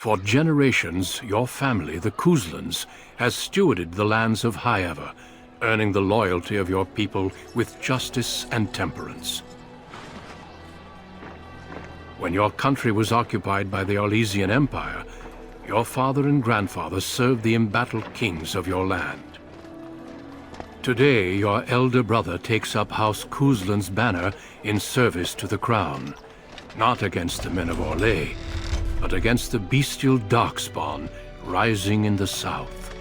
For generations, your family, the Couslands, has stewarded the lands of Highever, earning the loyalty of your people with justice and temperance. When your country was occupied by the Orlesian Empire, your father and grandfather served the embattled kings of your land. Today, your elder brother takes up House Cousland's banner in service to the crown, not against the men of Orlais, but against the bestial darkspawn rising in the south.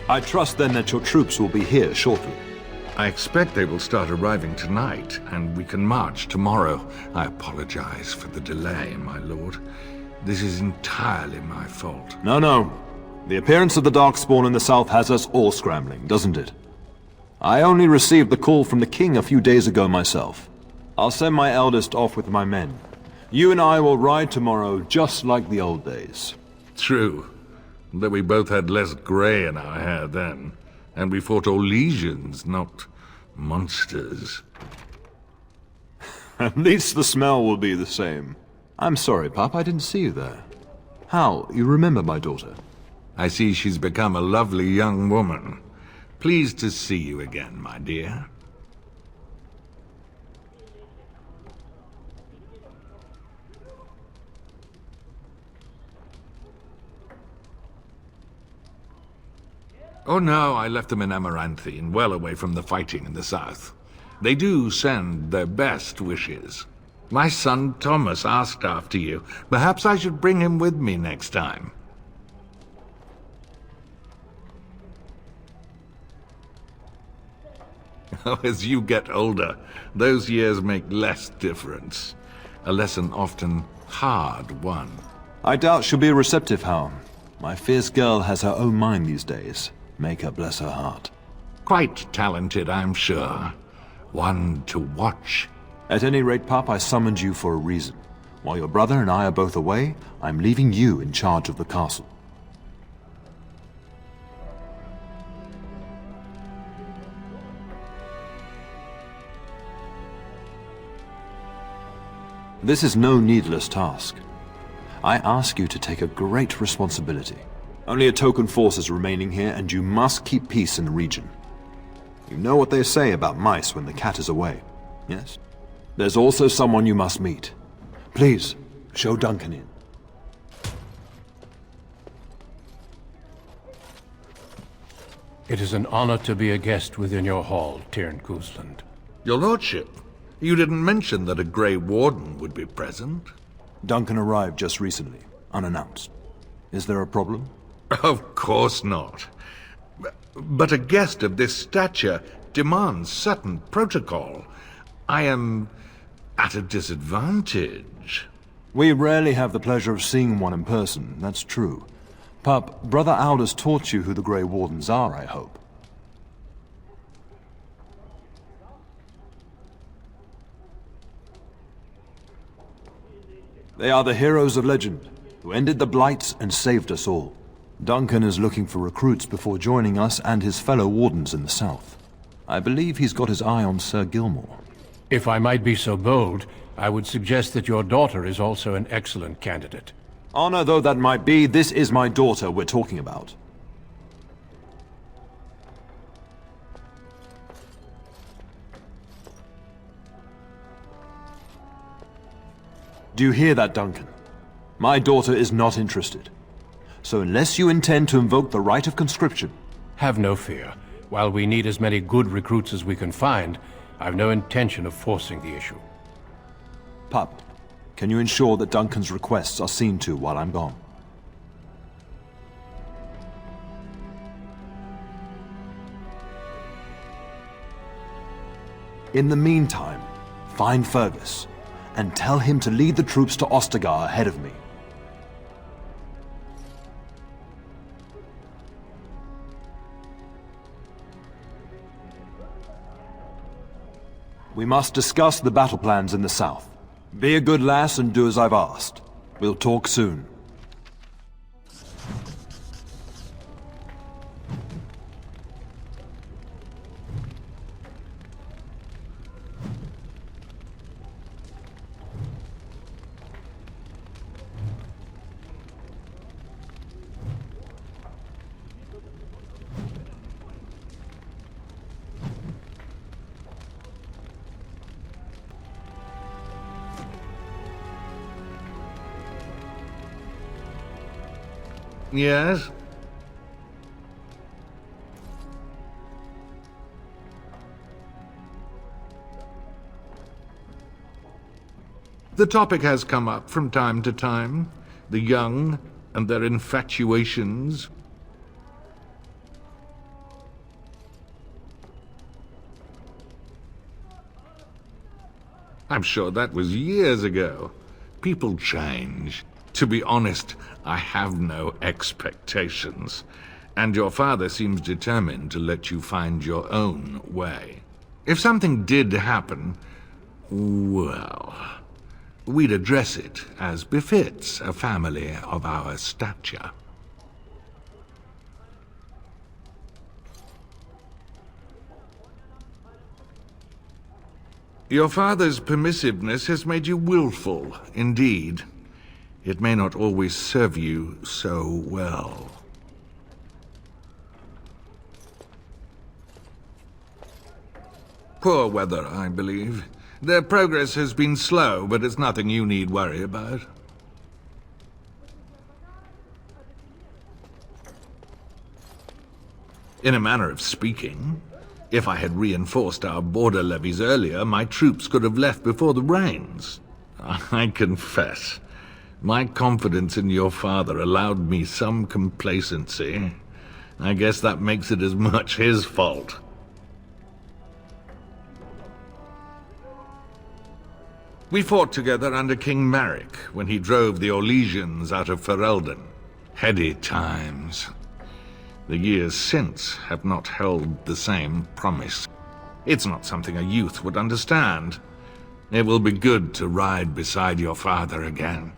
I trust then that your troops will be here shortly. I expect they will start arriving tonight, and we can march tomorrow. I apologize for the delay, my lord. This is entirely my fault. No. The appearance of the Darkspawn in the south has us all scrambling, doesn't it? I only received the call from the king a few days ago myself. I'll send my eldest off with my men. You and I will ride tomorrow just like the old days. True. Though we both had less grey in our hair then. And we fought Orlesians, not monsters. At least the smell will be the same. I'm sorry, Pup, I didn't see you there. How, you remember my daughter? I see she's become a lovely young woman. Pleased to see you again, my dear. Oh no, I left them in Amaranthine, well away from the fighting in the south. They do send their best wishes. My son Thomas asked after you. Perhaps I should bring him with me next time. As you get older, those years make less difference. A lesson often hard won. I doubt she'll be receptive, How. My fierce girl has her own mind these days. Make her bless her heart. Quite talented, I'm sure. One to watch. At any rate, Pup, I summoned you for a reason. While your brother and I are both away, I'm leaving you in charge of the castle. This is no needless task. I ask you to take a great responsibility. Only a token force is remaining here, and you must keep peace in the region. You know what they say about mice when the cat is away, yes? There's also someone you must meet. Please, show Duncan in. It is an honor to be a guest within your hall, Teyrn Cousland. Your lordship, you didn't mention that a Grey Warden would be present. Duncan arrived just recently, unannounced. Is there a problem? Of course not. But a guest of this stature demands certain protocol. I am at a disadvantage. We rarely have the pleasure of seeing one in person, that's true. Pup, Brother Aldous taught you who the Grey Wardens are, I hope. They are the heroes of legend, who ended the Blights and saved us all. Duncan is looking for recruits before joining us and his fellow Wardens in the south. I believe he's got his eye on Sir Gilmore. If I might be so bold, I would suggest that your daughter is also an excellent candidate. Honor though that might be, this is my daughter we're talking about. Do you hear that, Duncan? My daughter is not interested. So unless you intend to invoke the right of conscription... Have no fear. While we need as many good recruits as we can find, I've no intention of forcing the issue. Pup, can you ensure that Duncan's requests are seen to while I'm gone? In the meantime, find Fergus, and tell him to lead the troops to Ostagar ahead of me. We must discuss the battle plans in the south. Be a good lass and do as I've asked. We'll talk soon. Yes? The topic has come up from time to time. The young and their infatuations. I'm sure that was years ago. People change. To be honest, I have no expectations. And your father seems determined to let you find your own way. If something did happen, well, we'd address it as befits a family of our stature. Your father's permissiveness has made you willful, indeed. It may not always serve you so well. Poor weather, I believe. Their progress has been slow, but it's nothing you need worry about. In a manner of speaking, if I had reinforced our border levies earlier, my troops could have left before the rains. I confess, my confidence in your father allowed me some complacency. I guess that makes it as much his fault. We fought together under King Maric when he drove the Orlesians out of Ferelden. Heady times. The years since have not held the same promise. It's not something a youth would understand. It will be good to ride beside your father again.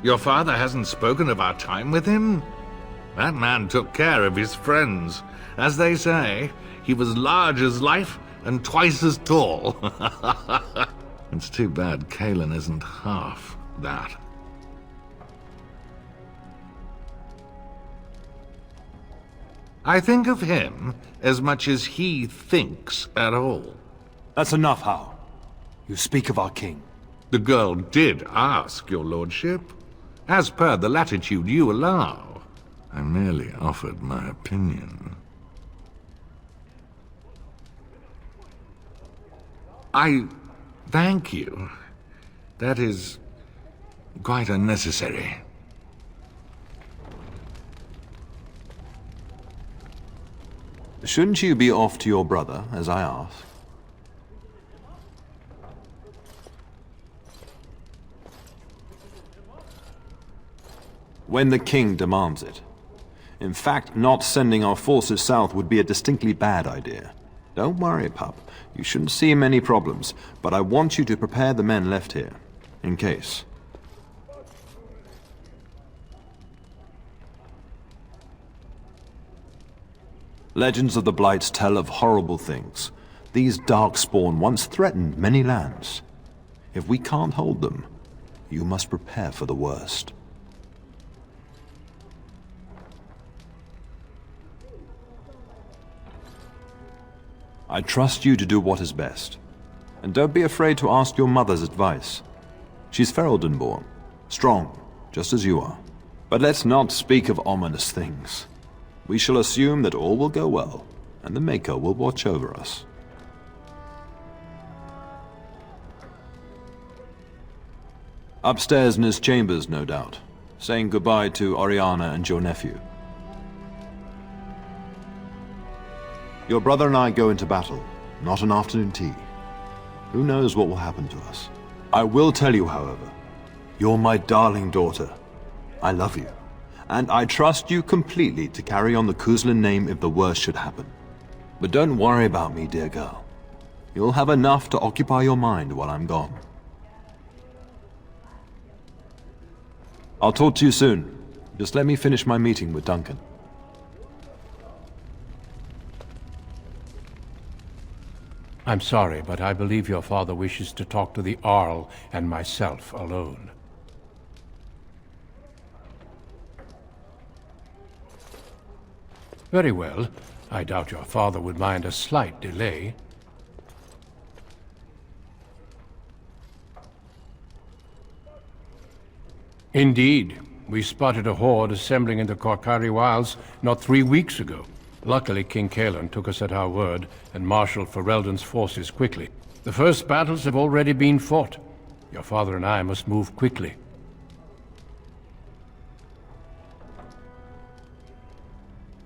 Your father hasn't spoken of our time with him? That man took care of his friends. As they say, he was large as life and twice as tall. It's too bad Kalen isn't half that. I think of him as much as he thinks at all. That's enough, How. You speak of our king. The girl did ask, your lordship, as per the latitude you allow. I merely offered my opinion. I thank you. That is quite unnecessary. Shouldn't you be off to your brother, as I asked? When the king demands it. In fact, not sending our forces south would be a distinctly bad idea. Don't worry, pup. You shouldn't see many problems, but I want you to prepare the men left here, in case. Legends of the Blights tell of horrible things. These Darkspawn once threatened many lands. If we can't hold them, you must prepare for the worst. I trust you to do what is best. And don't be afraid to ask your mother's advice. She's Ferelden born, strong, just as you are. But let's not speak of ominous things. We shall assume that all will go well, and the Maker will watch over us. Upstairs in his chambers, no doubt, saying goodbye to Oriana and your nephew. Your brother and I go into battle, not an afternoon tea. Who knows what will happen to us? I will tell you, however, you're my darling daughter. I love you, and I trust you completely to carry on the Cousland name if the worst should happen. But don't worry about me, dear girl. You'll have enough to occupy your mind while I'm gone. I'll talk to you soon. Just let me finish my meeting with Duncan. I'm sorry, but I believe your father wishes to talk to the Arl and myself alone. Very well. I doubt your father would mind a slight delay. Indeed. We spotted a horde assembling in the Korkari Wilds not 3 weeks ago. Luckily, King Caelan took us at our word and marshaled Ferelden's forces quickly. The first battles have already been fought. Your father and I must move quickly.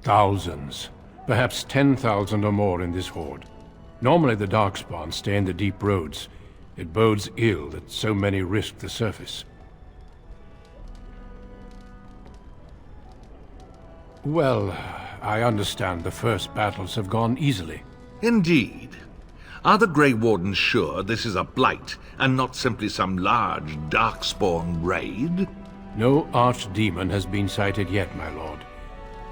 Thousands. Perhaps 10,000 or more in this horde. Normally the Darkspawn stay in the deep roads. It bodes ill that so many risk the surface. Well, I understand the first battles have gone easily. Indeed. Are the Grey Wardens sure this is a blight, and not simply some large Darkspawn raid? No archdemon has been sighted yet, my lord.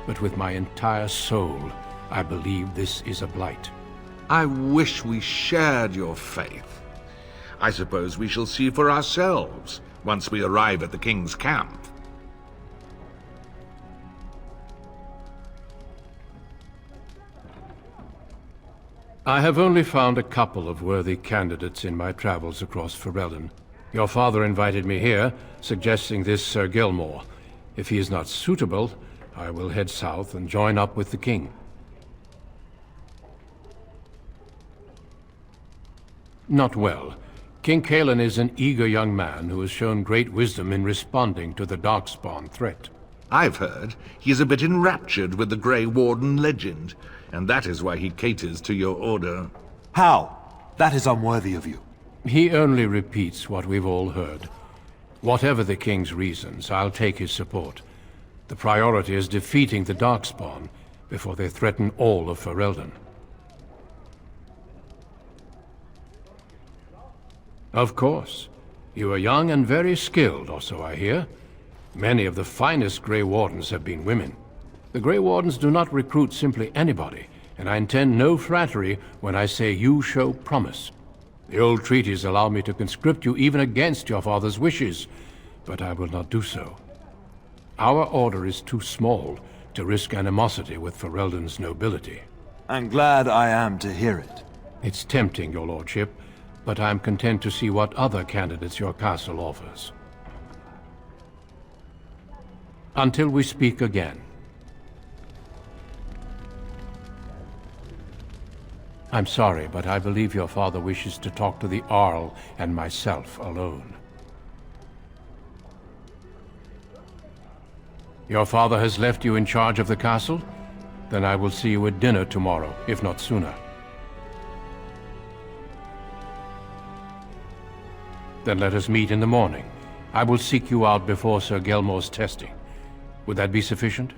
But with my entire soul, I believe this is a blight. I wish we shared your faith. I suppose we shall see for ourselves once we arrive at the King's camp. I have only found a couple of worthy candidates in my travels across Ferelden. Your father invited me here, suggesting this Sir Gilmore. If he is not suitable, I will head south and join up with the king. Not well. King Caelan is an eager young man who has shown great wisdom in responding to the Darkspawn threat. I've heard he is a bit enraptured with the Grey Warden legend, and that is why he caters to your order. How? That is unworthy of you. He only repeats what we've all heard. Whatever the king's reasons, I'll take his support. The priority is defeating the Darkspawn before they threaten all of Ferelden. Of course. You are young and very skilled, or so I hear. Many of the finest Grey Wardens have been women. The Grey Wardens do not recruit simply anybody, and I intend no flattery when I say you show promise. The old treaties allow me to conscript you even against your father's wishes, but I will not do so. Our order is too small to risk animosity with Ferelden's nobility. I'm glad I am to hear it. It's tempting, your lordship, but I'm content to see what other candidates your castle offers. Until we speak again. I'm sorry, but I believe your father wishes to talk to the Arl and myself alone. Your father has left you in charge of the castle? Then I will see you at dinner tomorrow, if not sooner. Then let us meet in the morning. I will seek you out before Sir Gelmore's testing. Would that be sufficient?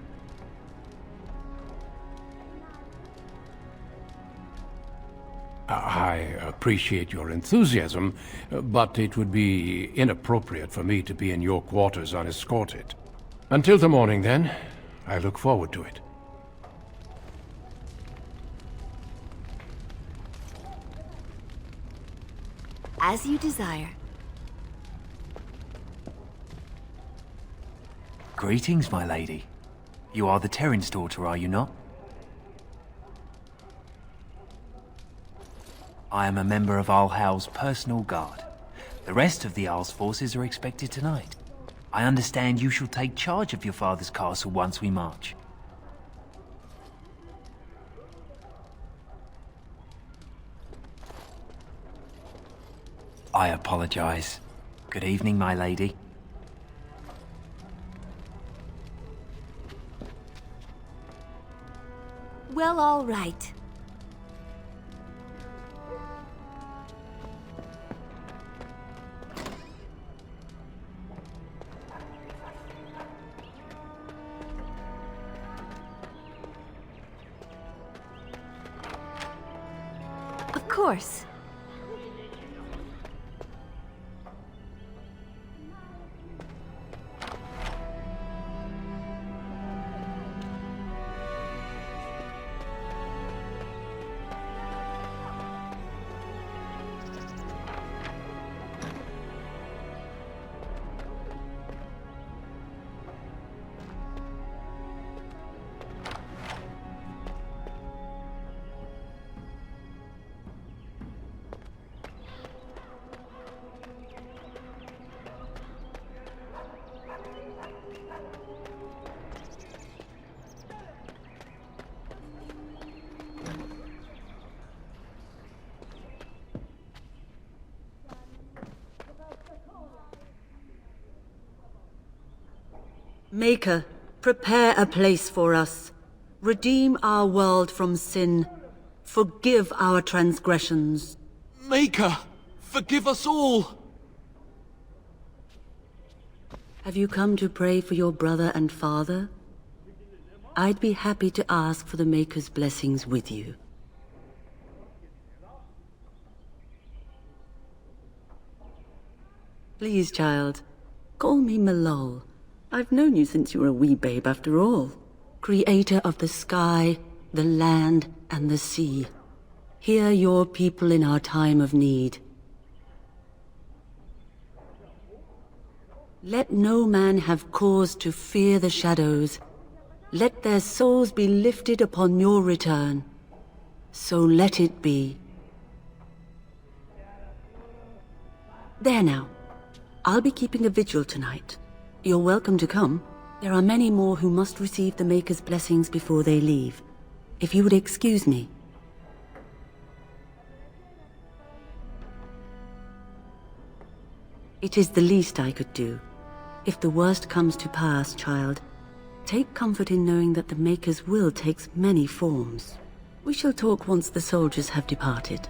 I appreciate your enthusiasm, but it would be inappropriate for me to be in your quarters unescorted. Until the morning, then. I look forward to it. As you desire. Greetings, my lady. You are the Teyrn's daughter, are you not? I am a member of Howes' personal guard. The rest of the Jarl's forces are expected tonight. I understand you shall take charge of your father's castle once we march. I apologize. Good evening, my lady. Well, all right. Of course. Maker, prepare a place for us. Redeem our world from sin. Forgive our transgressions. Maker, forgive us all! Have you come to pray for your brother and father? I'd be happy to ask for the Maker's blessings with you. Please, child, call me Malol. I've known you since you were a wee babe after all. Creator of the sky, the land, and the sea. Hear your people in our time of need. Let no man have cause to fear the shadows. Let their souls be lifted upon your return. So let it be. There now. I'll be keeping a vigil tonight. You're welcome to come. There are many more who must receive the Maker's blessings before they leave. If you would excuse me. It is the least I could do. If the worst comes to pass, child, take comfort in knowing that the Maker's will takes many forms. We shall talk once the soldiers have departed.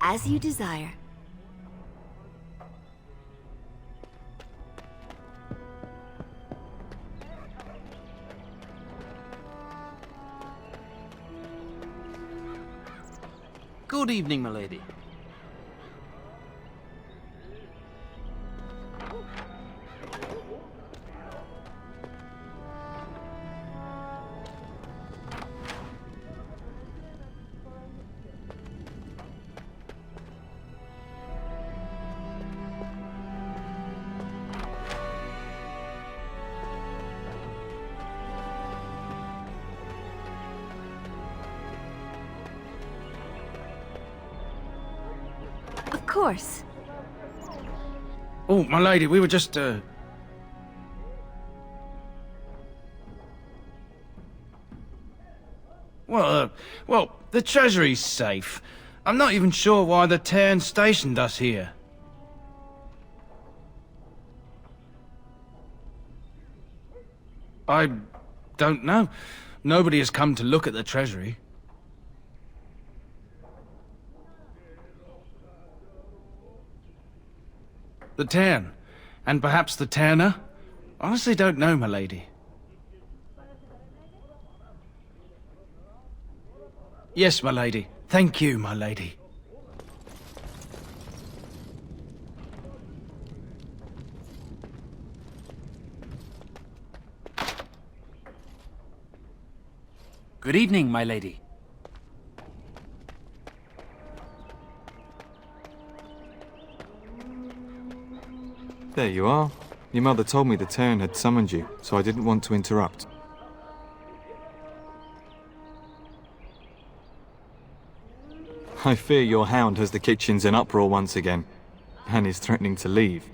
As you desire. Good evening, my lady. Of course. Oh, my lady, we were just, Well, the treasury's safe. I'm not even sure why the Teyrn stationed us here. I don't know. Nobody has come to look at the treasury. The Teyrn. And perhaps the Teyrner? Honestly don't know, my lady. Yes, my lady. Thank you, my lady. Good evening, my lady. There you are. Your mother told me the Teyrn had summoned you, so I didn't want to interrupt. I fear your hound has the kitchens in uproar once again, and is threatening to leave.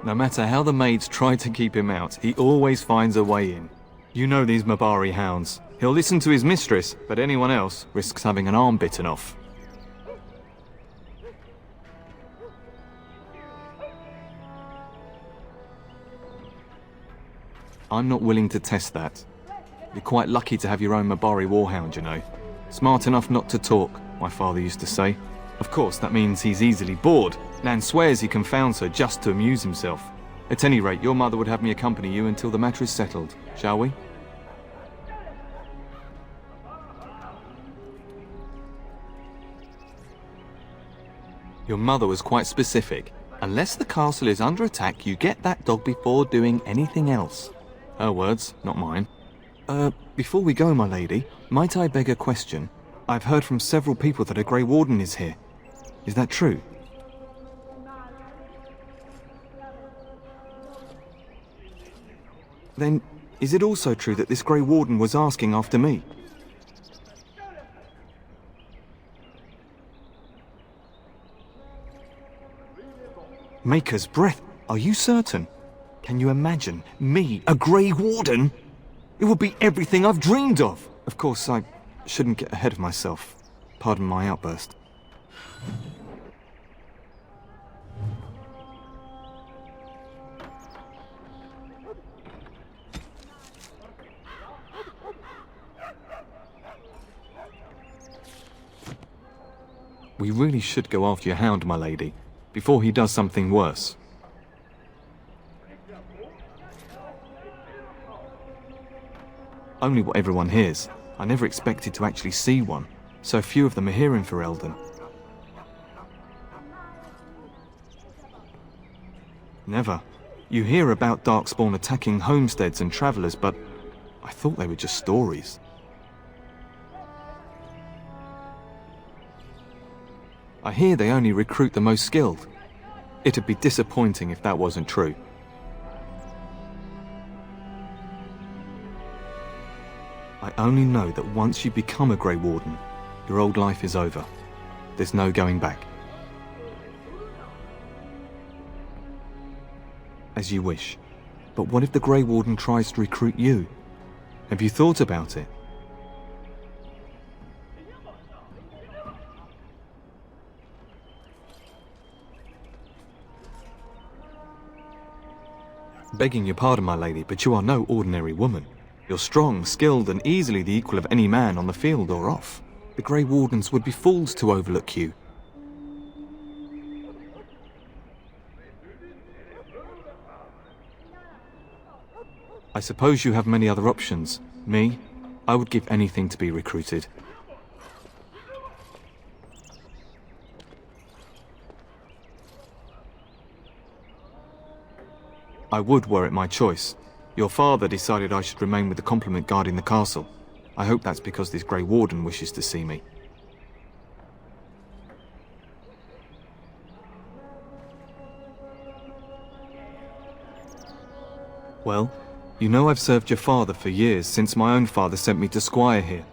No matter how the maids try to keep him out, he always finds a way in. You know these Mabari hounds. He'll listen to his mistress, but anyone else risks having an arm bitten off. I'm not willing to test that. You're quite lucky to have your own Mabari warhound, you know. Smart enough not to talk, my father used to say. Of course, that means he's easily bored. Nan swears he confounds her just to amuse himself. At any rate, your mother would have me accompany you until the matter is settled, shall we? Your mother was quite specific. Unless the castle is under attack, you get that dog before doing anything else. Her words, not mine. Before we go, my lady, might I beg a question? I've heard from several people that a Grey Warden is here. Is that true? Then, is it also true that this Grey Warden was asking after me? Maker's breath, are you certain? Can you imagine me, a Grey Warden? It would be everything I've dreamed of. Of course, I shouldn't get ahead of myself. Pardon my outburst. We really should go after your hound, my lady, before he does something worse. Only what everyone hears. I never expected to actually see one. So few of them are here in Ferelden. Never. You hear about Darkspawn attacking homesteads and travellers, but I thought they were just stories. I hear they only recruit the most skilled. It'd be disappointing if that wasn't true. I only know that once you become a Grey Warden, your old life is over. There's no going back. As you wish. But what if the Grey Warden tries to recruit you? Have you thought about it? Begging your pardon, my lady, but you are no ordinary woman. You're strong, skilled, and easily the equal of any man on the field or off. The Grey Wardens would be fools to overlook you. I suppose you have many other options. Me? I would give anything to be recruited. I would were it my choice. Your father decided I should remain with the complement guarding the castle. I hope that's because this Grey Warden wishes to see me. Well, you know I've served your father for years, since my own father sent me to squire here.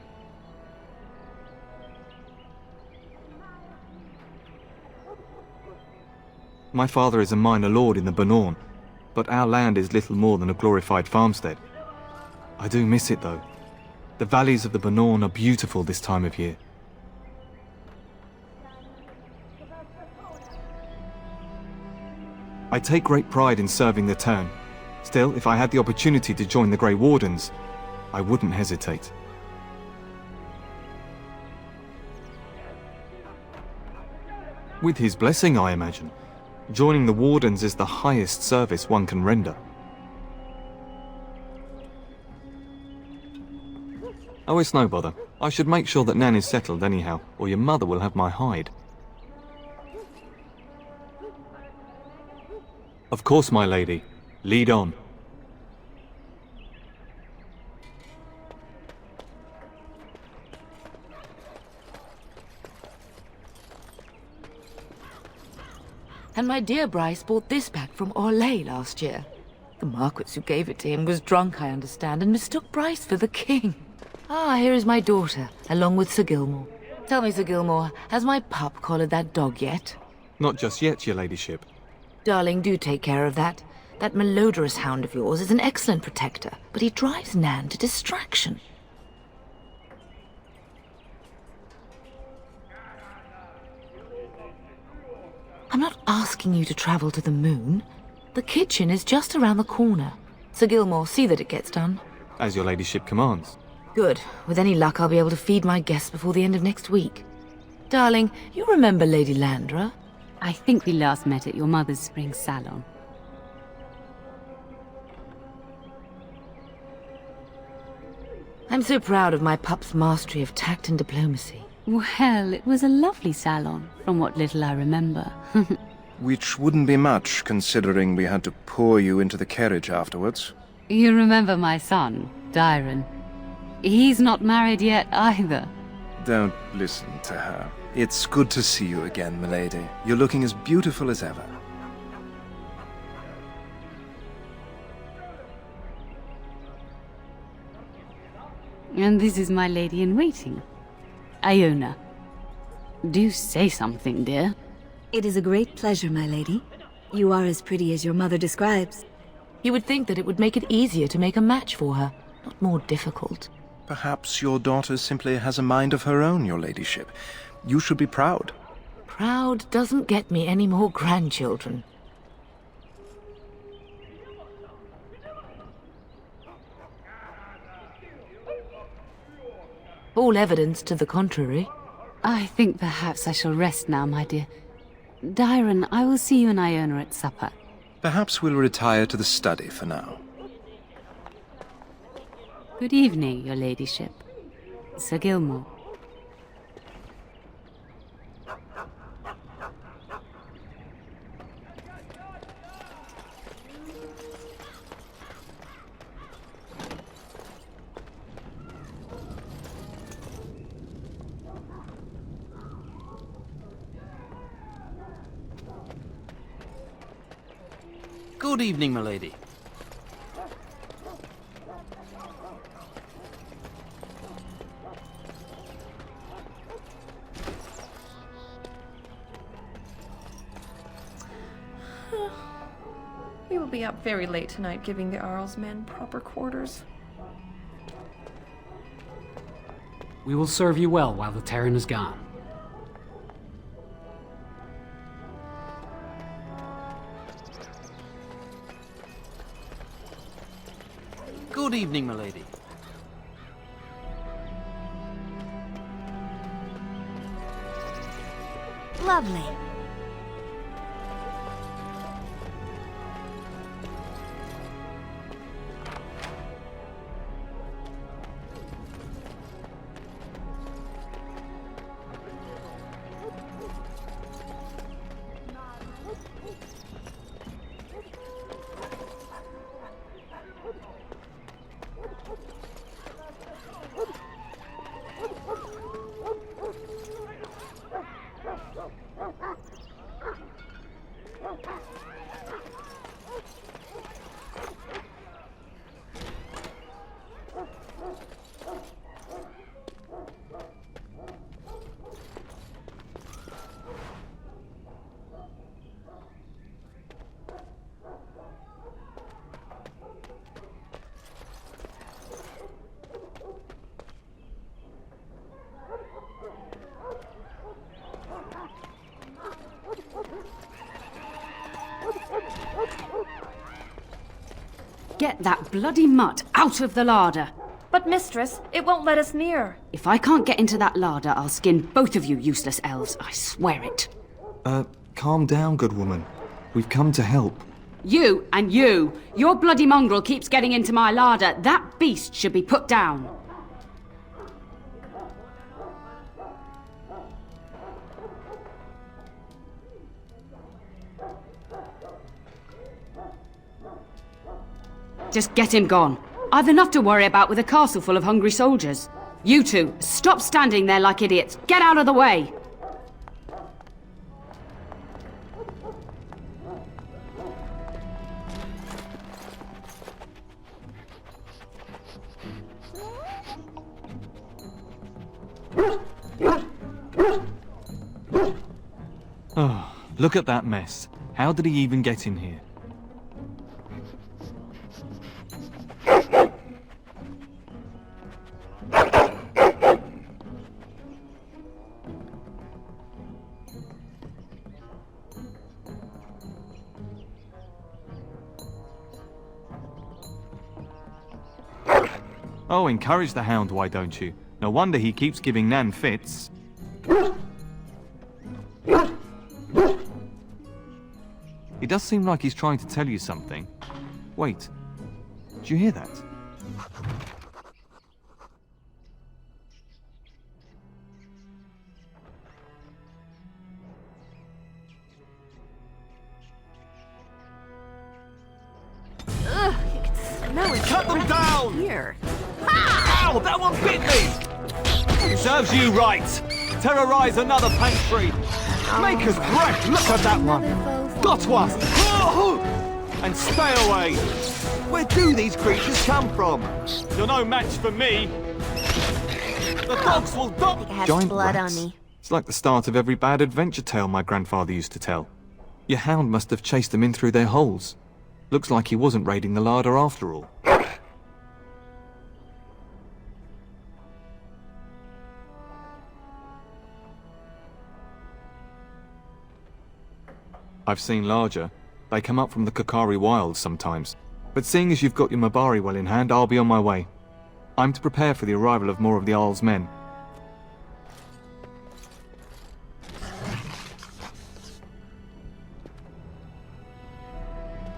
My father is a minor lord in the Bannorn, but our land is little more than a glorified farmstead. I do miss it, though. The valleys of the Bannorn are beautiful this time of year. I take great pride in serving the Teyrn. Still, if I had the opportunity to join the Grey Wardens, I wouldn't hesitate. With his blessing, I imagine. Joining the Wardens is the highest service one can render. Oh, it's no bother. I should make sure that Nan is settled anyhow, or your mother will have my hide. Of course, my lady. Lead on. And my dear Bryce bought this back from Orlais last year. The Marquis who gave it to him was drunk, I understand, and mistook Bryce for the king. Ah, here is my daughter, along with Sir Gilmore. Tell me, Sir Gilmore, has my pup collared that dog yet? Not just yet, your ladyship. Darling, do take care of that. That malodorous hound of yours is an excellent protector, but he drives Nan to distraction. I'm not asking you to travel to the moon. The kitchen is just around the corner. Sir Gilmore, see that it gets done. As your ladyship commands. Good. With any luck, I'll be able to feed my guests before the end of next week. Darling, you remember Lady Landra? I think we last met at your mother's spring salon. I'm so proud of my pup's mastery of tact and diplomacy. Well, it was a lovely salon, from what little I remember. Which wouldn't be much, considering we had to pour you into the carriage afterwards. You remember my son, Teyrn. He's not married yet either. Don't listen to her. It's good to see you again, milady. You're looking as beautiful as ever. And this is my lady-in-waiting, Iona. Do say something, dear. It is a great pleasure, my lady. You are as pretty as your mother describes. You would think that it would make it easier to make a match for her, not more difficult. Perhaps your daughter simply has a mind of her own, your ladyship. You should be proud. Proud doesn't get me any more grandchildren. All evidence to the contrary. I think perhaps I shall rest now, my dear. Teyrn, I will see you and Iona at supper. Perhaps we'll retire to the study for now. Good evening, your ladyship. Sir Gilmore. Good evening, milady. We will be up very late tonight giving the Arl's men proper quarters. We will serve you well while the Teyrn is gone. Good evening, milady. Lovely. Get that bloody mutt out of the larder! But mistress, it won't let us near. If I can't get into that larder, I'll skin both of you useless elves, I swear it. Calm down, good woman. We've come to help. You and you! Your bloody mongrel keeps getting into my larder. That beast should be put down. Just get him gone. I've enough to worry about with a castle full of hungry soldiers. You two, stop standing there like idiots. Get out of the way! Oh, look at that mess. How did he even get in here? Oh, encourage the hound, why don't you? No wonder he keeps giving Nan fits. It does seem like he's trying to tell you something. Wait, did you hear that? Ugh, you can smell it. Cut them down! Here. Ow, that one bit me! Serves you right. Terrorize another pantry. Maker's breath, look at that one. Got one. And stay away. Where do these creatures come from? You're no match for me. The dogs will I have Giant blood rats. on me. It's like the start of every bad adventure tale my grandfather used to tell. Your hound must have chased them in through their holes. Looks like he wasn't raiding the larder after all. I've seen larger. They come up from the Kakari wilds sometimes. But seeing as you've got your Mabari well in hand, I'll be on my way. I'm to prepare for the arrival of more of the Jarl's men.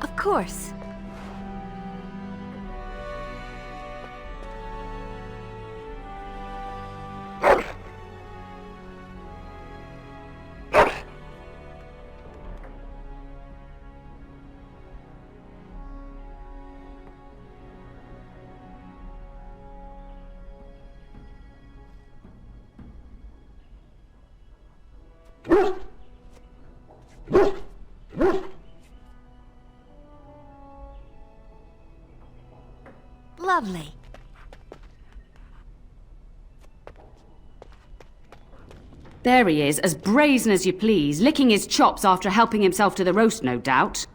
Of course. Lovely. There he is, as brazen as you please, licking his chops after helping himself to the roast, no doubt.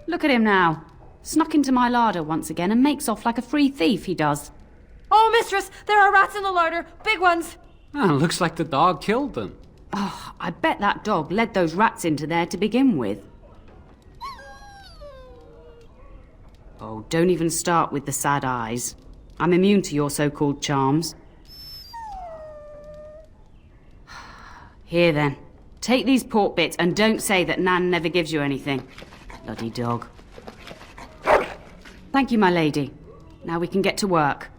Look at him now. Snuck into my larder once again and makes off like a free thief, he does. Oh, mistress! There are rats in the larder! Big ones! Ah, looks like the dog killed them. Oh, I bet that dog led those rats into there to begin with. Oh, don't even start with the sad eyes. I'm immune to your so-called charms. Here then, take these pork bits and don't say that Nan never gives you anything. Bloody dog. Thank you, my lady. Now we can get to work.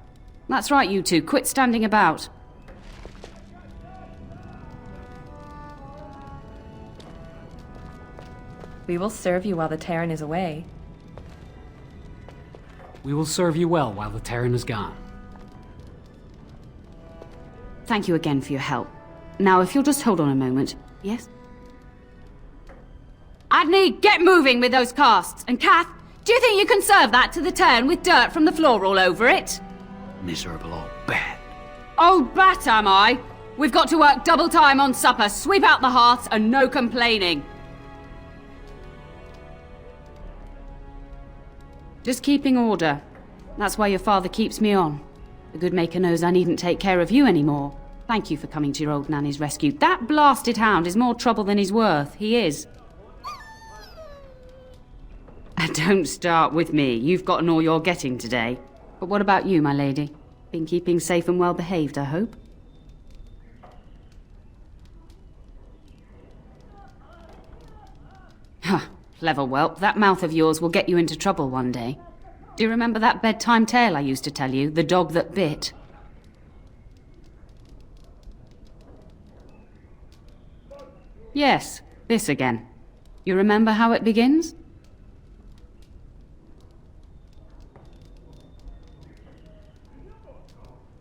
That's right, you two. Quit standing about. We will serve you while the Teyrn is away. We will serve you well while the Teyrn is gone. Thank you again for your help. Now, if you'll just hold on a moment. Yes? Adney, get moving with those casts. And Kath, do you think you can serve that to the Teyrn with dirt from the floor all over it? Miserable old bat. Old bat, am I? We've got to work double time on supper, sweep out the hearths, and no complaining. Just keeping order. That's why your father keeps me on. The good maker knows I needn't take care of you anymore. Thank you for coming to your old nanny's rescue. That blasted hound is more trouble than he's worth. He is. Don't start with me. You've gotten all you're getting today. But what about you, my lady? Been keeping safe and well behaved, I hope? Huh. Clever whelp. That mouth of yours will get you into trouble one day. Do you remember that bedtime tale I used to tell you? The dog that bit? Yes, this again. You remember how it begins?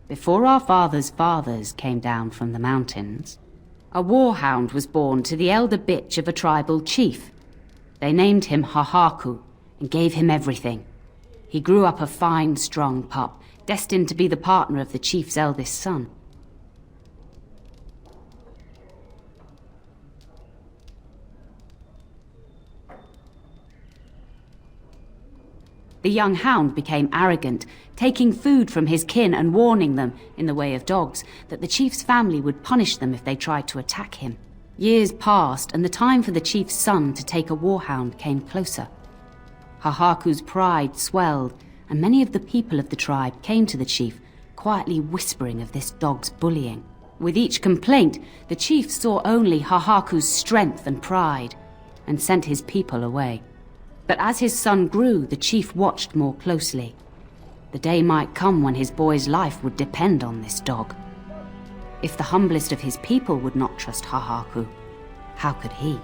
Before our fathers' fathers came down from the mountains, a warhound was born to the elder bitch of a tribal chief. They named him Hahaku and gave him everything. He grew up a fine, strong pup, destined to be the partner of the chief's eldest son. The young hound became arrogant, taking food from his kin and warning them, in the way of dogs, that the chief's family would punish them if they tried to attack him. Years passed, and the time for the chief's son to take a warhound came closer. Hahaku's pride swelled, and many of the people of the tribe came to the chief, quietly whispering of this dog's bullying. With each complaint, the chief saw only Hahaku's strength and pride, and sent his people away. But as his son grew, the chief watched more closely. The day might come when his boy's life would depend on this dog. If the humblest of his people would not trust Hahaku, how could he?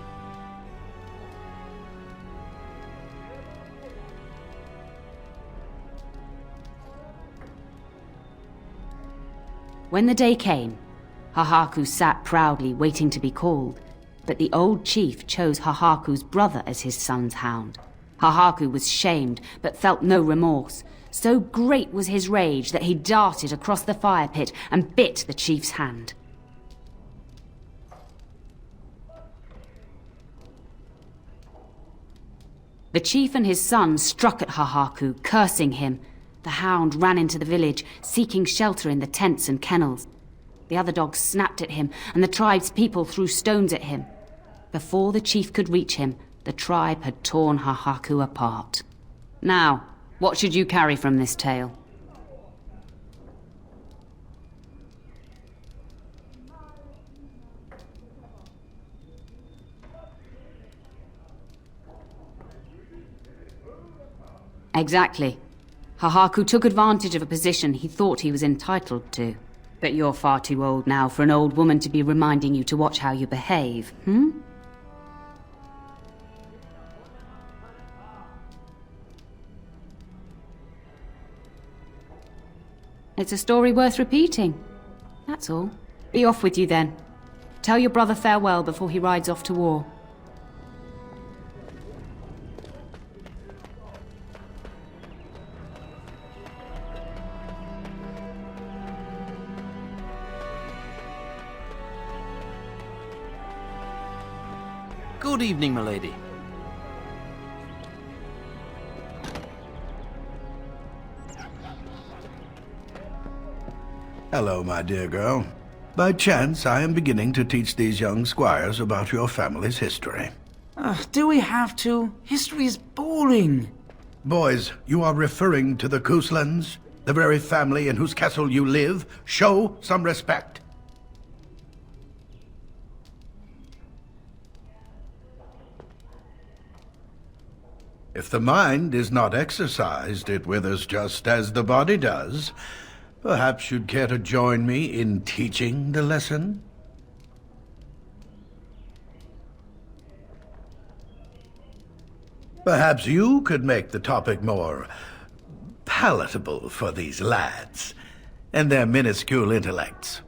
When the day came, Hahaku sat proudly waiting to be called, but the old chief chose Hahaku's brother as his son's hound. Hahaku was shamed, but felt no remorse. So great was his rage that he darted across the fire pit and bit the chief's hand. The chief and his son struck at Hahaku, cursing him. The hound ran into the village, seeking shelter in the tents and kennels. The other dogs snapped at him, and the tribe's people threw stones at him. Before the chief could reach him, the tribe had torn Hahaku apart. Now, what should you carry from this tale? Exactly. Hahaku took advantage of a position he thought he was entitled to. But you're far too old now for an old woman to be reminding you to watch how you behave, It's a story worth repeating. That's all. Be off with you then. Tell your brother farewell before he rides off to war. Good evening, milady. Hello, my dear girl. By chance, I am beginning to teach these young squires about your family's history. Do we have to? History is boring. Boys, you are referring to the Couslands, the very family in whose castle you live. Show some respect. If the mind is not exercised, it withers just as the body does. Perhaps you'd care to join me in teaching the lesson? Perhaps you could make the topic more palatable for these lads and their minuscule intellects.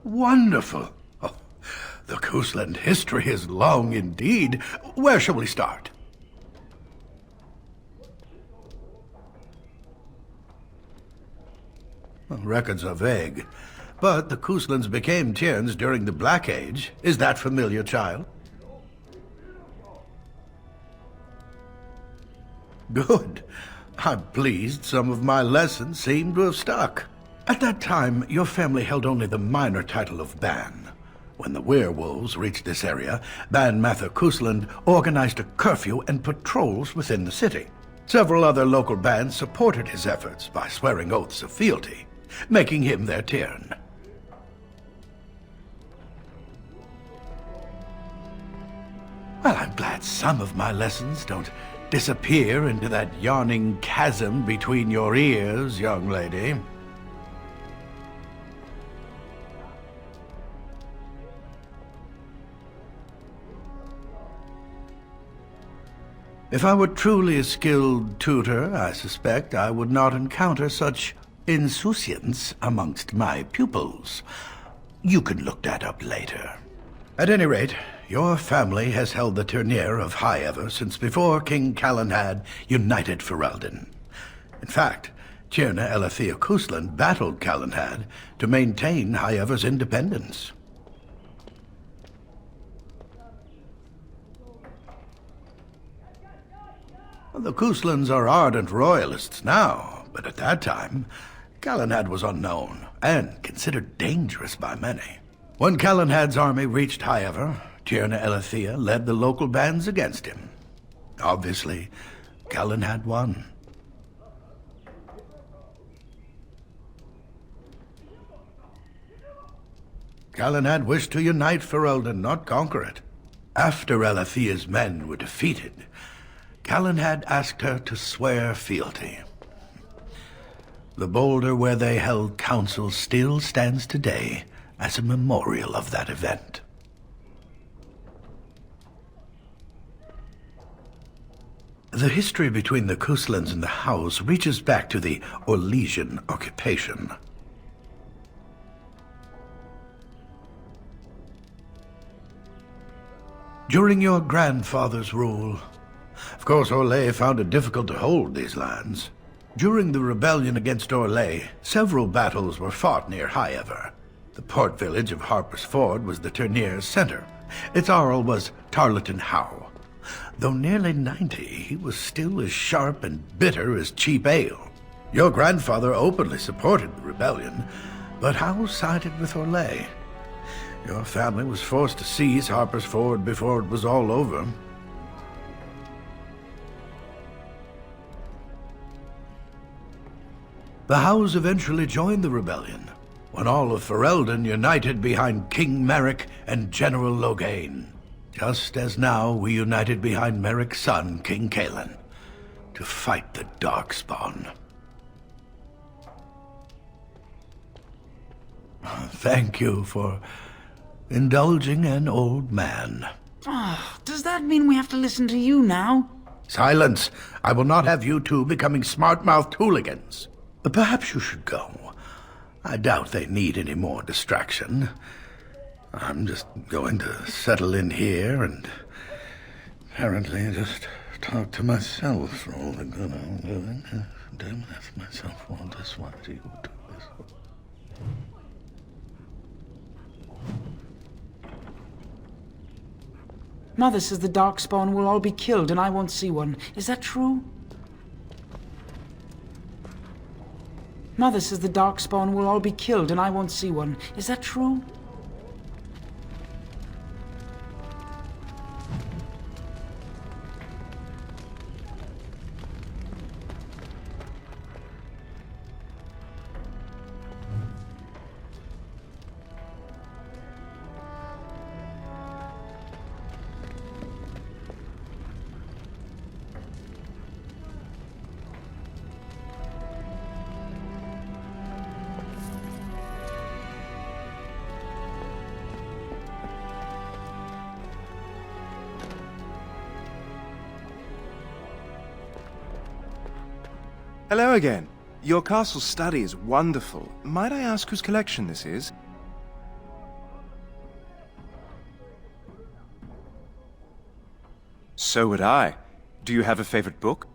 Wonderful. Oh, the Cousland history is long indeed. Where shall we start? Well, records are vague, but the Couslands became Teyrns during the Black Age. Is that familiar, child? Good. I'm pleased some of my lessons seem to have stuck. At that time, your family held only the minor title of Ban. When the werewolves reached this area, Ban Mather Cousland organized a curfew and patrols within the city. Several other local bands supported his efforts by swearing oaths of fealty, making him their Teyrn. Well, I'm glad some of my lessons don't disappear into that yawning chasm between your ears, young lady. If I were truly a skilled tutor, I suspect I would not encounter such insouciance amongst my pupils. You can look that up later. At any rate, your family has held the tournure of Highever since before King Callan united Ferelden. In fact, Tierna Elissa Cousland battled Callan to maintain Highever's independence. The Couslands are ardent royalists now, but at that time, Galahad was unknown, and considered dangerous by many. When Galahad's army reached Highever, Teyrn Elithia led the local bands against him. Obviously, Galahad won. Galahad wished to unite Ferelden, not conquer it. After Elithia's men were defeated, Galahad asked her to swear fealty. The boulder where they held council still stands today as a memorial of that event. The history between the Couslands and the Howes reaches back to the Orlesian occupation. During your grandfather's rule, of course, Orlais found it difficult to hold these lands. During the rebellion against Orlais, several battles were fought near Highever. The port village of Harper's Ford was the Tyrnir's center. Its Jarl was Tarleton Howe. Though nearly 90, he was still as sharp and bitter as cheap ale. Your grandfather openly supported the rebellion, but Howe sided with Orlais. Your family was forced to seize Harper's Ford before it was all over. The Howes eventually joined the rebellion, when all of Ferelden united behind King Merrick and General Loghain, just as now we united behind Merrick's son, King Caelan, to fight the Darkspawn. Thank you for indulging an old man. Does that mean we have to listen to you now? Silence! I will not have you two becoming smart-mouthed hooligans. Perhaps you should go. I doubt they need any more distraction. I'm just going to settle in here and apparently just talk to myself for all the good I'm doing. Damn, that's myself all this while you do this. Mother says the Darkspawn will all be killed and I won't see one. Is that true? Mother says the Darkspawn will all be killed and I won't see one. Is that true? Hello again. Your castle study is wonderful. Might I ask whose collection this is? So would I. Do you have a favorite book?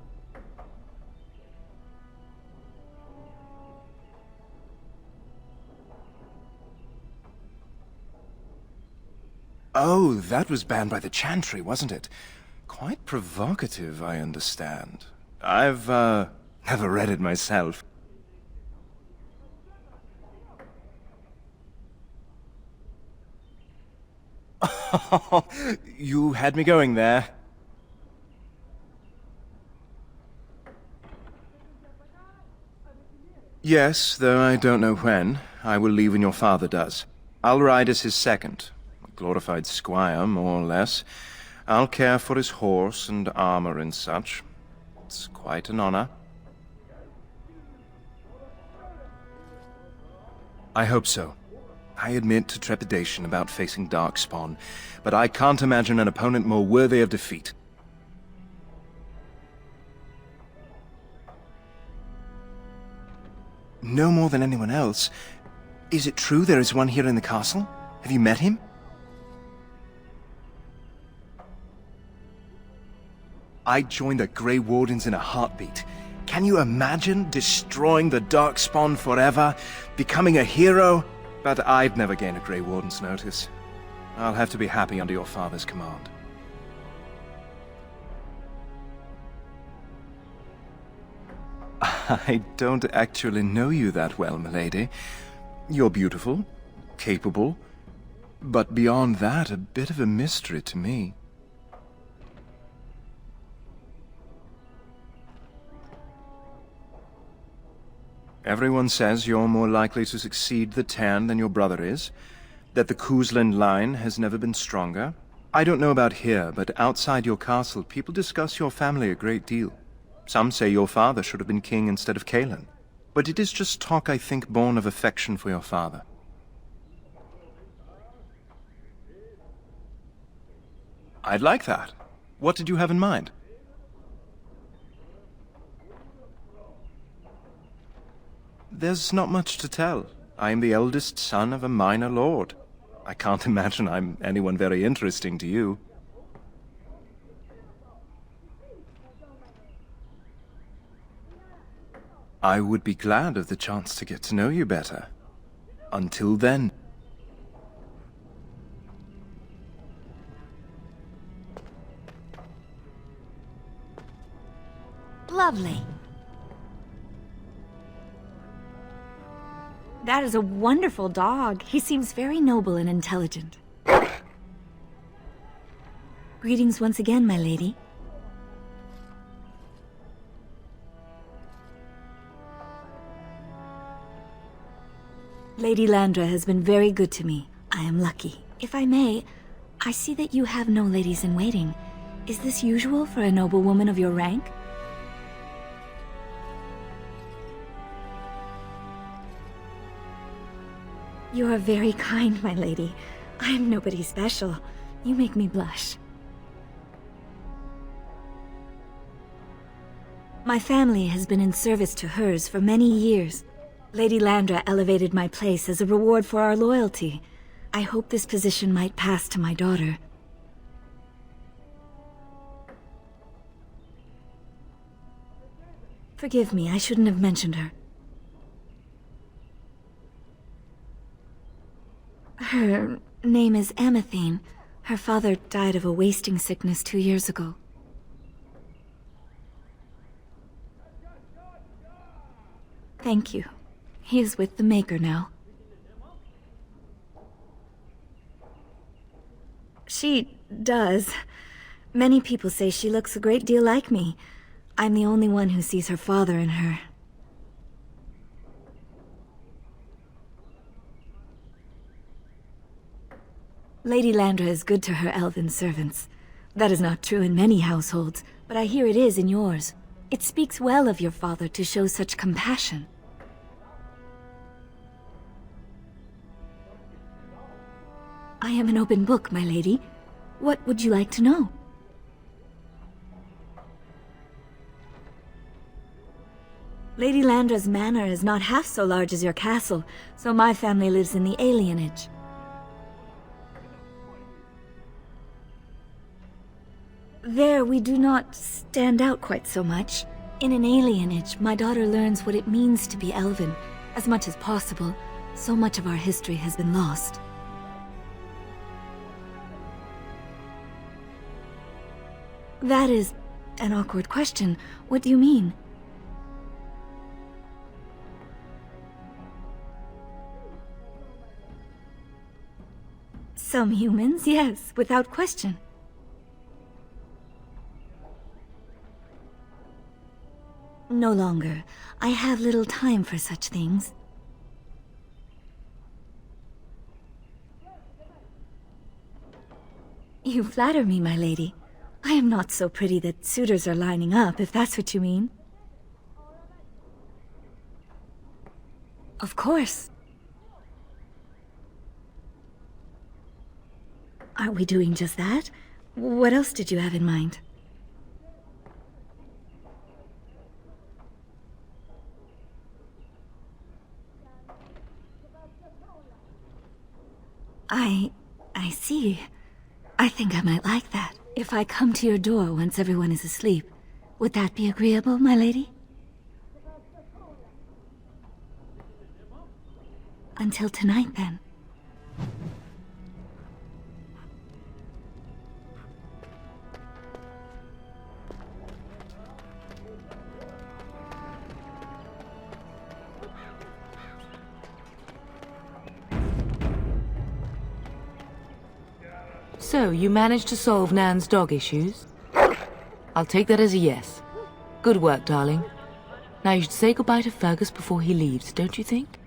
Oh, that was banned by the Chantry, wasn't it? Quite provocative, I understand. I've, never read it myself. You had me going there. Yes, though I don't know when. I will leave when your father does. I'll ride as his second. A glorified squire, more or less. I'll care for his horse and armor and such. It's quite an honor. I hope so. I admit to trepidation about facing Darkspawn, but I can't imagine an opponent more worthy of defeat. No more than anyone else. Is it true there is one here in the castle? Have you met him? I'd join the Grey Wardens in a heartbeat. Can you imagine destroying the Darkspawn forever? Becoming a hero? But I'd never gain a Grey Warden's notice. I'll have to be happy under your father's command. I don't actually know you that well, milady. You're beautiful, capable, but beyond that, a bit of a mystery to me. Everyone says you're more likely to succeed the Teyrn than your brother is, that the Cousland line has never been stronger. I don't know about here, but outside your castle, people discuss your family a great deal. Some say your father should have been king instead of Cailan. But it is just talk, I think, born of affection for your father. I'd like that. What did you have in mind? There's not much to tell. I am the eldest son of a minor lord. I can't imagine I'm anyone very interesting to you. I would be glad of the chance to get to know you better. Until then. Lovely. That is a wonderful dog. He seems very noble and intelligent. Greetings once again, my lady. Lady Landra has been very good to me. I am lucky. If I may, I see that you have no ladies in waiting. Is this usual for a noblewoman of your rank? You are very kind, my lady. I am nobody special. You make me blush. My family has been in service to hers for many years. Lady Landra elevated my place as a reward for our loyalty. I hope this position might pass to my daughter. Forgive me, I shouldn't have mentioned her. Her name is Amathine. Her father died of a wasting sickness 2 years ago. Thank you. He is with the Maker now. She does. Many people say she looks a great deal like me. I'm the only one who sees her father in her. Lady Landra is good to her elven servants. That is not true in many households, but I hear it is in yours. It speaks well of your father to show such compassion. I am an open book, my lady. What would you like to know? Lady Landra's manor is not half so large as your castle, so my family lives in the alienage. There, we do not stand out quite so much. In an alienage, my daughter learns what it means to be elven, as much as possible. So much of our history has been lost. That is an awkward question. What do you mean? Some humans, yes, without question. No longer. I have little time for such things. You flatter me, my lady. I am not so pretty that suitors are lining up, if that's what you mean. Of course. Are we doing just that? What else did you have in mind? I see. I think I might like that. If I come to your door once everyone is asleep, would that be agreeable, my lady? Until tonight, then. So, you managed to solve Nan's dog issues? I'll take that as a yes. Good work, darling. Now you should say goodbye to Fergus before he leaves, don't you think?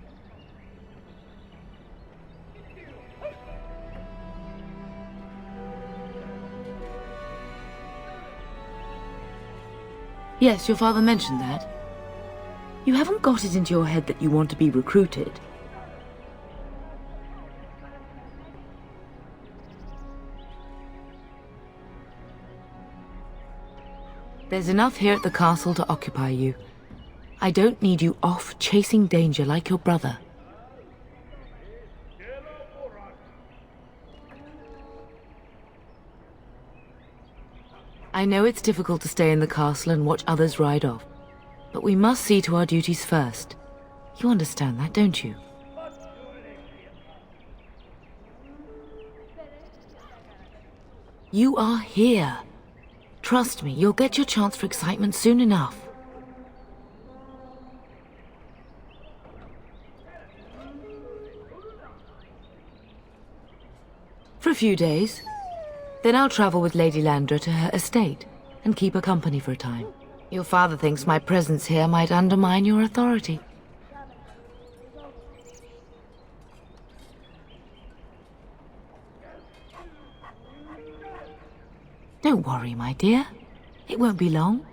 Yes, your father mentioned that. You haven't got it into your head that you want to be recruited. There's enough here at the castle to occupy you. I don't need you off chasing danger like your brother. I know it's difficult to stay in the castle and watch others ride off, but we must see to our duties first. You understand that, don't you? You are here. Trust me, you'll get your chance for excitement soon enough. For a few days. Then I'll travel with Lady Landra to her estate and keep her company for a time. Your father thinks my presence here might undermine your authority. Don't worry, my dear. It won't be long.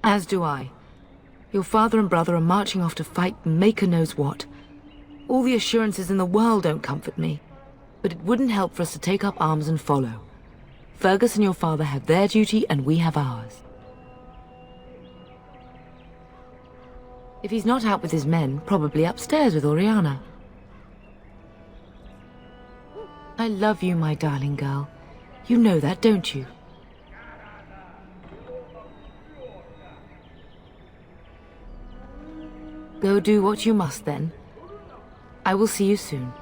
As do I. Your father and brother are marching off to fight Maker knows what. All the assurances in the world don't comfort me. But it wouldn't help for us to take up arms and follow. Fergus and your father have their duty and we have ours. If he's not out with his men, probably upstairs with Oriana. I love you, my darling girl. You know that, don't you? Go do what you must, then. I will see you soon.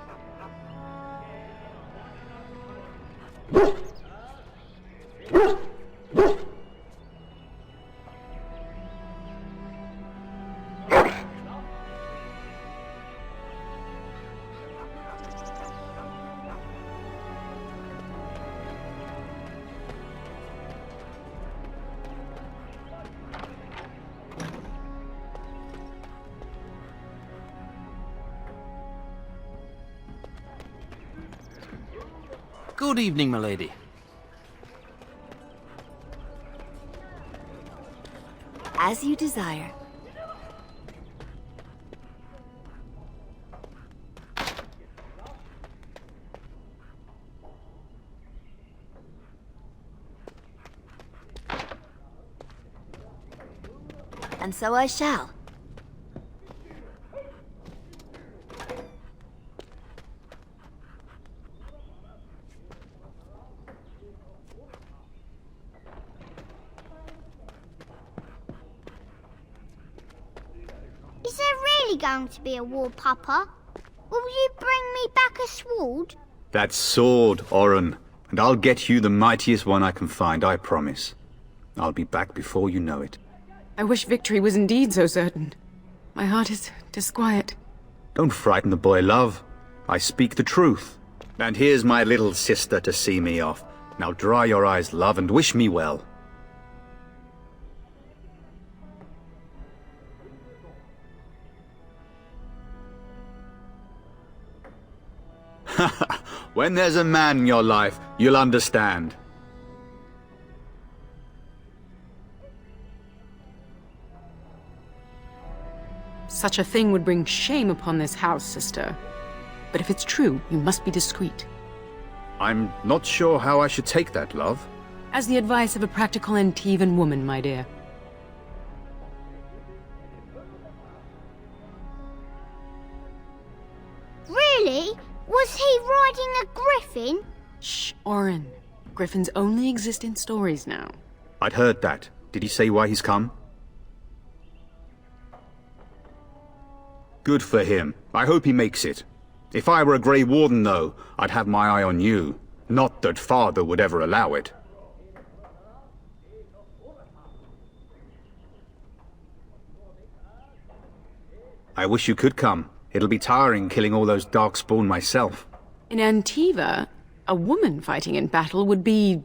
Good evening, milady. As you desire. And so I shall. Is there really going to be a war, Papa? Will you bring me back a sword? That sword, Oren, and I'll get you the mightiest one I can find, I promise. I'll be back before you know it. I wish victory was indeed so certain. My heart is disquiet. Don't frighten the boy, love. I speak the truth. And here's my little sister to see me off. Now dry your eyes, love, and wish me well. When there's a man in your life, you'll understand. Such a thing would bring shame upon this house, sister. But if it's true, you must be discreet. I'm not sure how I should take that, love. As the advice of a practical Antivan woman, my dear. Really? Was he riding a griffin? Shh, Oren. Griffins only exist in stories now. I'd heard that. Did he say why he's come? Good for him. I hope he makes it. If I were a Grey Warden, though, I'd have my eye on you. Not that Father would ever allow it. I wish you could come. It'll be tiring killing all those darkspawn myself. In Antiva, a woman fighting in battle would be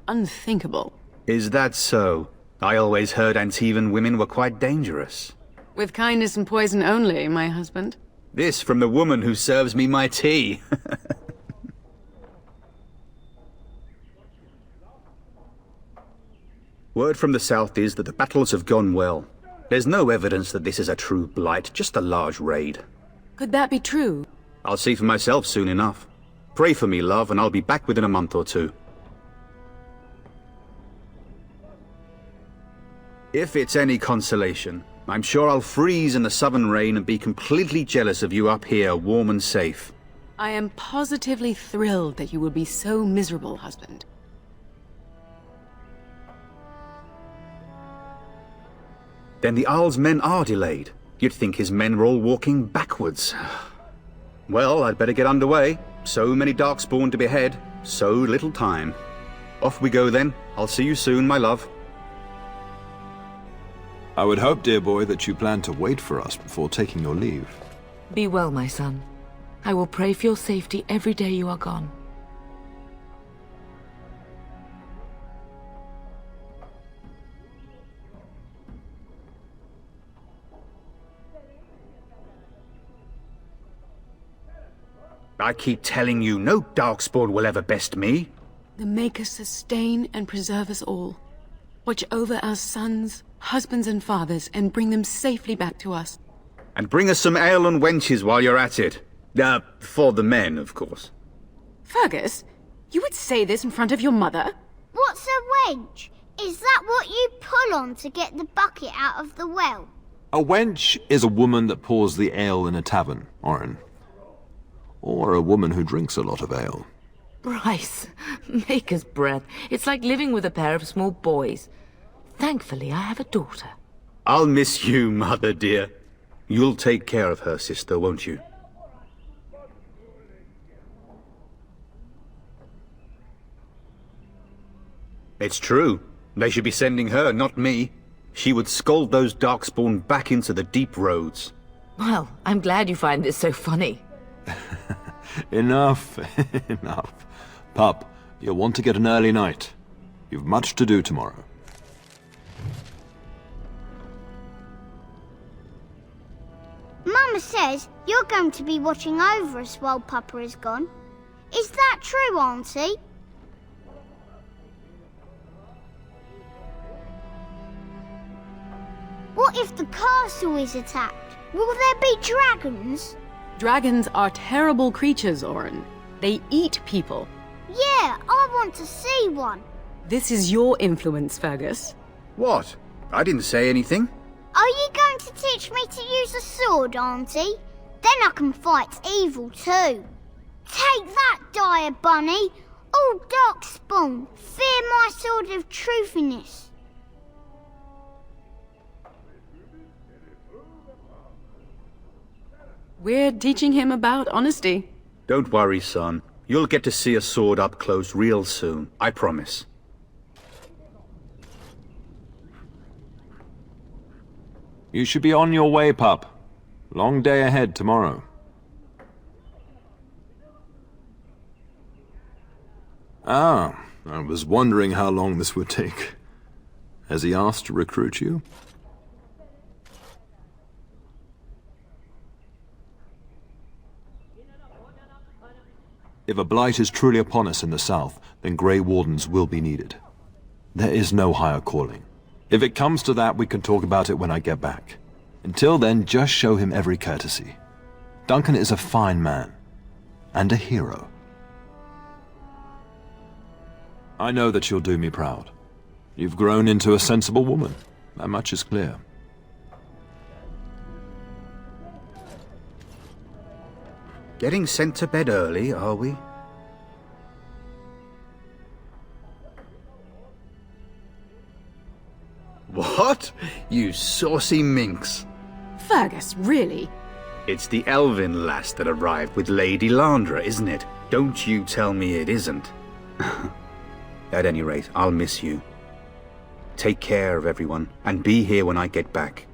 unthinkable. Is that so? I always heard Antivan women were quite dangerous. With kindness and poison only, my husband. This from the woman who serves me my tea. Word from the south is that the battles have gone well. There's no evidence that this is a true blight, just a large raid. Could that be true? I'll see for myself soon enough. Pray for me, love, and I'll be back within a month or two. If it's any consolation, I'm sure I'll freeze in the southern rain and be completely jealous of you up here, warm and safe. I am positively thrilled that you will be so miserable, husband. Then the Jarl's men are delayed. You'd think his men were all walking backwards. Well, I'd better get underway. So many darkspawn to behead, so little time. Off we go then. I'll see you soon, my love. I would hope, dear boy, that you plan to wait for us before taking your leave. Be well, my son. I will pray for your safety every day you are gone. I keep telling you, no darkspawn will ever best me. The Maker sustain and preserve us all. Watch over our sons, husbands and fathers, and bring them safely back to us. And bring us some ale and wenches while you're at it. For the men, of course. Fergus, you would say this in front of your mother? What's a wench? Is that what you pull on to get the bucket out of the well? A wench is a woman that pours the ale in a tavern, Orin. Or a woman who drinks a lot of ale. Bryce, maker's breath. It's like living with a pair of small boys. Thankfully, I have a daughter. I'll miss you, mother dear. You'll take care of her, sister, won't you? It's true. They should be sending her, not me. She would scold those darkspawn back into the deep roads. Well, I'm glad you find this so funny. Enough, enough. Pup, you'll want to get an early night. You've much to do tomorrow. Mama says you're going to be watching over us while Papa is gone. Is that true, Auntie? What if the castle is attacked? Will there be dragons? Dragons are terrible creatures, Orin. They eat people. Yeah, I want to see one. This is your influence, Fergus. What? I didn't say anything. Are you going to teach me to use a sword, Auntie? Then I can fight evil too. Take that, dire bunny. All darkspawn, fear my sword of truthiness. We're teaching him about honesty. Don't worry, son. You'll get to see a sword up close real soon. I promise. You should be on your way, pup. Long day ahead tomorrow. Ah, I was wondering how long this would take. Has he asked to recruit you? If a blight is truly upon us in the south, then Grey Wardens will be needed. There is no higher calling. If it comes to that, we can talk about it when I get back. Until then, just show him every courtesy. Duncan is a fine man. And a hero. I know that you'll do me proud. You've grown into a sensible woman. That much is clear. Getting sent to bed early, are we? What? You saucy minx. Fergus, really? It's the elven lass that arrived with Lady Landra, isn't it? Don't you tell me it isn't. At any rate, I'll miss you. Take care of everyone, and be here when I get back.